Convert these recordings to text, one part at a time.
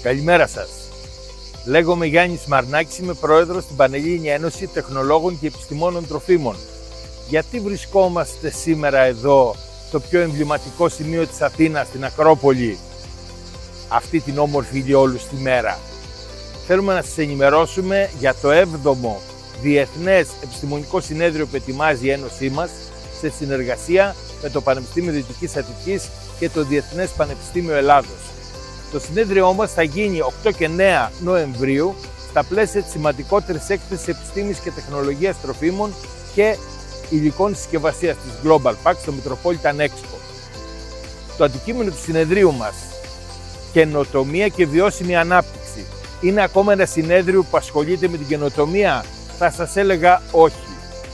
Καλημέρα σας. Λέγομαι Γιάννης Μαρνάκης, είμαι πρόεδρος στην Πανελλήνια Ένωση Τεχνολόγων και Επιστημόνων Τροφίμων. Γιατί βρισκόμαστε σήμερα εδώ, στο πιο εμβληματικό σημείο της Αθήνας, στην Ακρόπολη, αυτή την όμορφη ηλιόλουστη τη μέρα? Θέλουμε να σας ενημερώσουμε για το 7ο Διεθνές Επιστημονικό Συνέδριο που ετοιμάζει η Ένωσή μας σε συνεργασία με το Πανεπιστήμιο Δυτικής Αττικής και το Διεθνές Πανεπιστήμιο Ελλάδος. Το συνέδριό μας θα γίνει 8 και 9 Νοεμβρίου στα πλαίσια της σημαντικότερης έκθεσης επιστήμης και τεχνολογίας τροφίμων και υλικών συσκευασίας της Global Pack στο Metropolitan Expo. Το αντικείμενο του συνεδρίου μας, καινοτομία και βιώσιμη ανάπτυξη. Είναι ακόμα ένα συνέδριο που ασχολείται με την καινοτομία? Θα σας έλεγα όχι.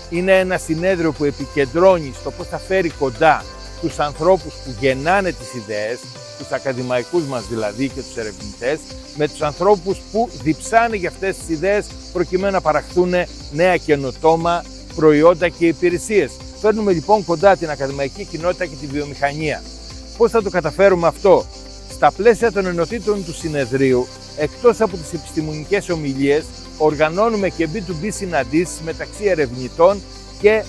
Είναι ένα συνέδριο που επικεντρώνει στο πώς θα φέρει κοντά τους ανθρώπους που γεννάνε τις ιδέες, τους ακαδημαϊκούς μας δηλαδή και τους ερευνητές, με τους ανθρώπους που διψάνε για αυτές τις ιδέες προκειμένου να παραχθούν νέα καινοτόμα προϊόντα και υπηρεσίες. Φέρνουμε λοιπόν κοντά την ακαδημαϊκή κοινότητα και τη βιομηχανία. Πώς θα το καταφέρουμε αυτό? Στα πλαίσια των ενωτήτων του συνεδρίου, εκτός από τις επιστημονικές ομιλίες, οργανώνουμε και B2B συναντήσεις μεταξύ ερευνητών και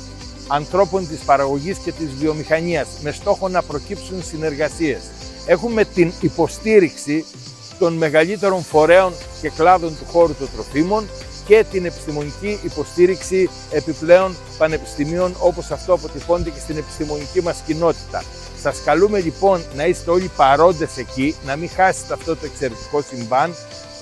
ανθρώπων της παραγωγής και της βιομηχανίας, με στόχο να προκύψουν συνεργασίες. Έχουμε την υποστήριξη των μεγαλύτερων φορέων και κλάδων του χώρου των τροφίμων και την επιστημονική υποστήριξη επιπλέον πανεπιστημίων, όπως αυτό αποτυπώνεται και στην επιστημονική μας κοινότητα. Σας καλούμε λοιπόν να είστε όλοι παρόντες εκεί, να μην χάσετε αυτό το εξαιρετικό συμβάν.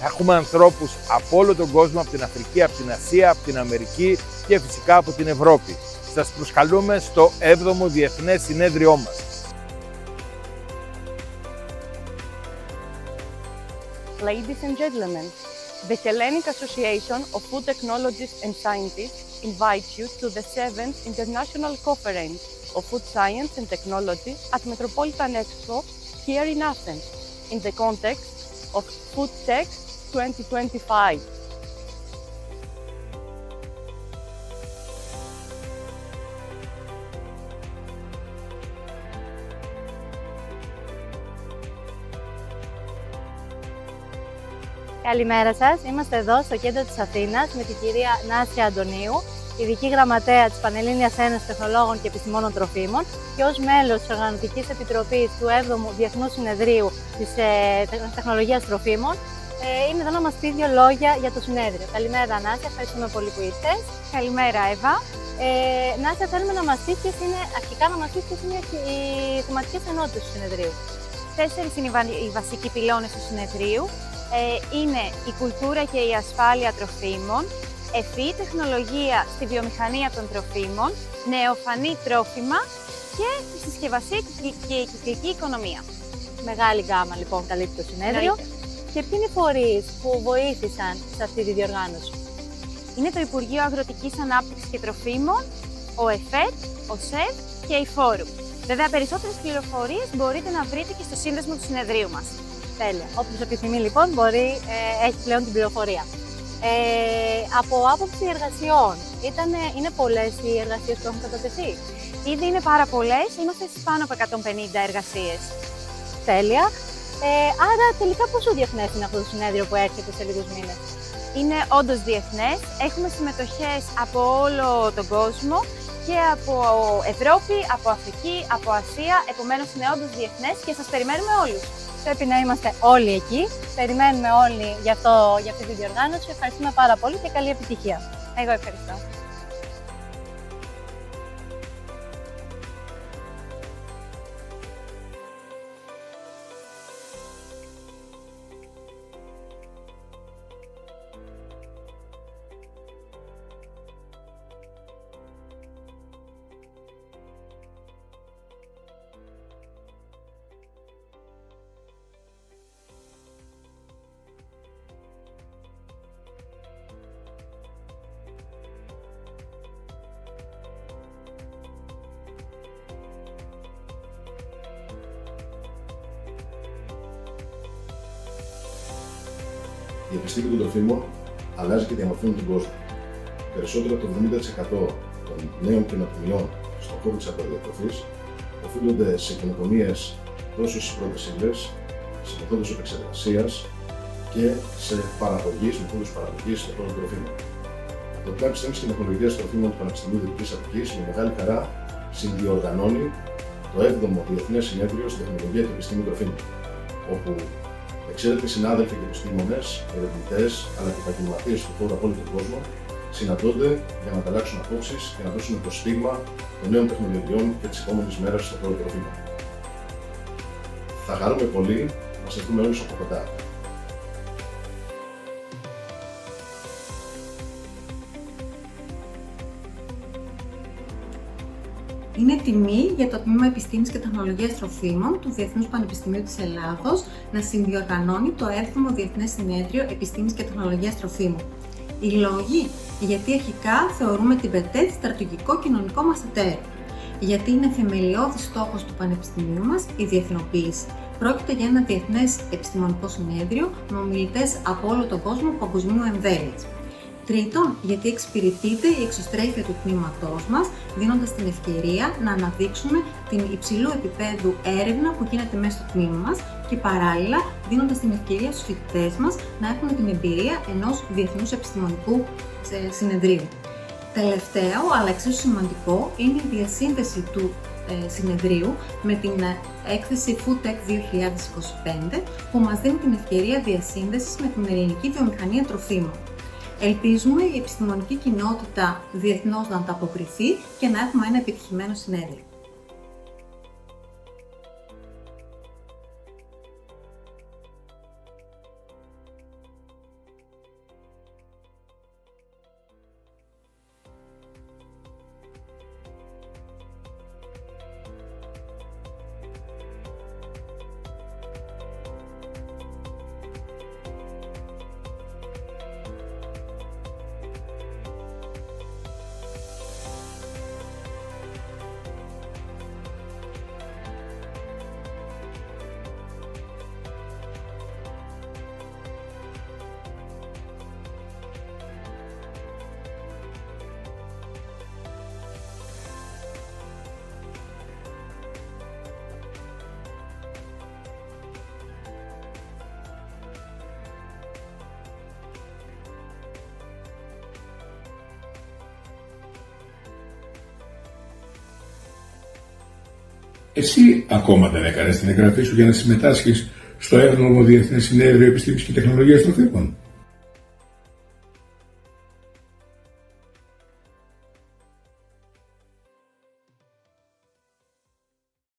Έχουμε ανθρώπους από όλο τον κόσμο, από την Αφρική, από την Ασία, από την Αμερική και φυσικά από την Ευρώπη. Σας προσκαλούμε στο 7ο Διεθνές Συνέδριό μας. Ladies and gentlemen, the Hellenic Association of Food Technologists and Scientists invites you to the 7th International Conference of Food Science and Technology at Metropolitan Expo here in Athens, in the context of Food Tech 2025. Καλημέρα σας. Είμαστε εδώ στο κέντρο της Αθήνας με την κυρία Νάσια Αντωνίου, ειδική γραμματέα της Πανελλήνιας Ένωσης Τεχνολόγων και Επιστημόνων Τροφίμων και ως μέλος της Οργανωτικής Επιτροπής του 7ου Διεθνού Συνεδρίου της Τεχνολογίας Τροφίμων. Είναι εδώ να μας πει δύο λόγια για το συνέδριο. Καλημέρα Νάσια, ευχαριστούμε πολύ που ήρθες. Καλημέρα Εύα. Νάσια, θέλουμε να μας πεις ποιες είναι οι θεματικές ενότητες του συνεδρίου. 4 είναι οι βασικοί πυλώνες του συνεδρίου. Είναι η κουλτούρα και η ασφάλεια τροφίμων, ευφυή τεχνολογία στη βιομηχανία των τροφίμων, νεοφανή τρόφιμα και η συσκευασία και η κυκλική οικονομία. Μεγάλη γκάμα λοιπόν καλύπτει το συνέδριο. Και ποιοι είναι οι φορείς που βοήθησαν σε αυτή τη διοργάνωση? Είναι το Υπουργείο Αγροτικής Ανάπτυξης και Τροφίμων, ο ΕΦΕΤ, ο ΣΕΒ και η Φόρουμ. Βέβαια, περισσότερες πληροφορίες μπορείτε να βρείτε και στο σύνδεσμο του συνεδρίου μας. Τέλεια. Όποιος επιθυμεί λοιπόν έχει πλέον την πληροφορία. Από άποψη εργασιών, είναι πολλές οι εργασίες που έχουν κατατεθεί? Ήδη είναι πάρα πολλές, είμαστε στις πάνω από 150 εργασίες. Τέλεια. Άρα τελικά πόσο διεθνές είναι αυτό το συνέδριο που έρχεται σε λίγους μήνες? Είναι όντως διεθνές, έχουμε συμμετοχές από όλο τον κόσμο και από Ευρώπη, από Αφρική, από Ασία, επομένως είναι όντως διεθνές και σας περιμένουμε όλους. Πρέπει να είμαστε όλοι εκεί. Περιμένουμε όλοι για αυτή τη διοργάνωση. Ευχαριστούμε πάρα πολύ και καλή επιτυχία. Εγώ ευχαριστώ. Η επιστήμη των τροφίμων αλλάζει και διαμορφώνει τον κόσμο. Περισσότερο από το 70% των νέων καινοτομιών στον χώρο της αγροδιατροφής οφείλονται σε καινοτομίες τόσο στις πρώτες ύλες, σε μεθόδους επεξεργασίας, και σε παραγωγή, σε μεθόδους παραγωγής των πρώτων τροφίμων. Το Τμήμα Επιστήμης και Τεχνολογίας Τροφίμων του Πανεπιστημίου Δυτικής Αττικής με μεγάλη χαρά συνδιοργανώνει το 7ο Διεθνές Συνέδριο στην Τεχνολογία και Επιστήμη Τροφίμων, όπου εξαίρετοι συνάδελφοι και επιστήμονες, ερευνητές αλλά και επαγγελματίες του χώρου από όλο τον κόσμο συναντώνται για να ανταλλάξουν απόψεις και να δώσουν το στίγμα των νέων τεχνολογιών και της επόμενης μέρας στο χώρο τροφίμων. Θα χαρούμε πολύ να σας δούμε όλους από κοντά. Είναι τιμή για το Τμήμα Επιστήμης και Τεχνολογίας Τροφίμων του Διεθνούς Πανεπιστημίου της Ελλάδος να συνδιοργανώνει το 7ο Διεθνές Συνέδριο Επιστήμης και Τεχνολογίας Τροφίμων. Οι λόγοι: γιατί αρχικά θεωρούμε την ΠΕΤΕ στρατηγικό κοινωνικό μας εταίρο. Γιατί είναι θεμελιώδης στόχος του Πανεπιστημίου μας η διεθνοποίηση. Πρόκειται για ένα διεθνές επιστημονικό συνέδριο με ομιλητές από όλο τον κόσμο παγκοσμίου εμβέλειας. Τρίτον, γιατί εξυπηρετείται η εξωστρέφεια του τμήματός μας, δίνοντας την ευκαιρία να αναδείξουμε την υψηλού επίπεδου έρευνα που γίνεται μέσα στο τμήμα μας και παράλληλα δίνοντας την ευκαιρία στους φοιτητές μας να έχουν την εμπειρία ενός διεθνούς επιστημονικού συνεδρίου. Τελευταίο, αλλά εξίσου σημαντικό, είναι η διασύνδεση του συνεδρίου με την έκθεση FoodTech 2025 που μας δίνει την ευκαιρία διασύνδεσης με την ελληνική βιομηχανία τροφίμων. Ελπίζουμε η επιστημονική κοινότητα διεθνώς να ανταποκριθεί και να έχουμε ένα επιτυχημένο συνέδριο. Εσύ ακόμα δεν έκανες την εγγραφή σου για να συμμετάσχεις στο 7ο Διεθνές Συνέδριο Επιστήμης και Τεχνολογίας Τροφίμων?